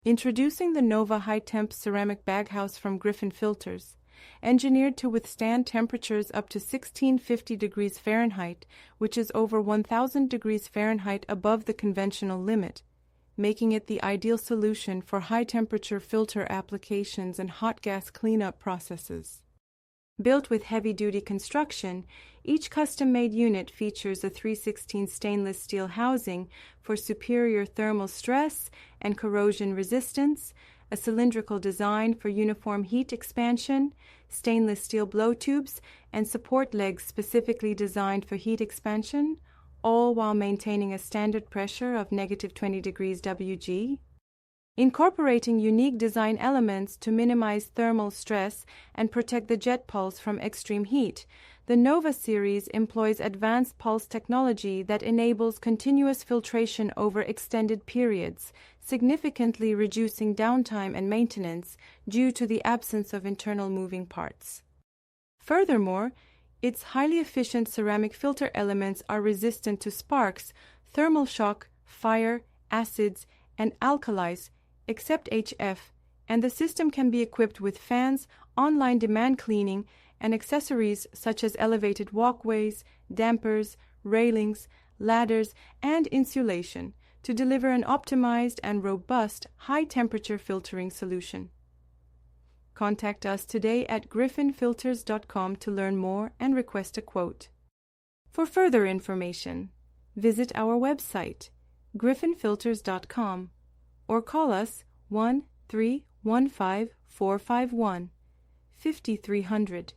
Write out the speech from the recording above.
Introducing the Nova High-Temp Ceramic Baghouse from Griffin Filters. Engineered to withstand temperatures up to 1650 degrees Fahrenheit, which is over 1000 degrees Fahrenheit above the conventional limit, making it the ideal solution for high-temperature filter applications and hot gas cleanup processes. Built with heavy-duty construction, each custom-made unit features a 3/16 stainless steel housing for superior thermal stress and corrosion resistance, a cylindrical design for uniform heat expansion, stainless steel blow tubes, and support legs specifically designed for heat expansion, all while maintaining a standard pressure of -20 degrees Wg. Incorporating unique design elements to minimize thermal stress and protect the jet pulse from extreme heat, the Nova series employs advanced pulse technology that enables continuous filtration over extended periods, significantly reducing downtime and maintenance due to the absence of internal moving parts. Furthermore, its highly efficient ceramic filter elements are resistant to sparks, thermal shock, fire, acids, and alkalis, except HF, and the system can be equipped with fans, online demand cleaning, and accessories such as elevated walkways, dampers, railings, ladders, and insulation to deliver an optimized and robust high-temperature filtering solution. Contact us today at griffinfilters.com to learn more and request a quote. For further information, visit our website, griffinfilters.com, or call us 1-315-451-5300.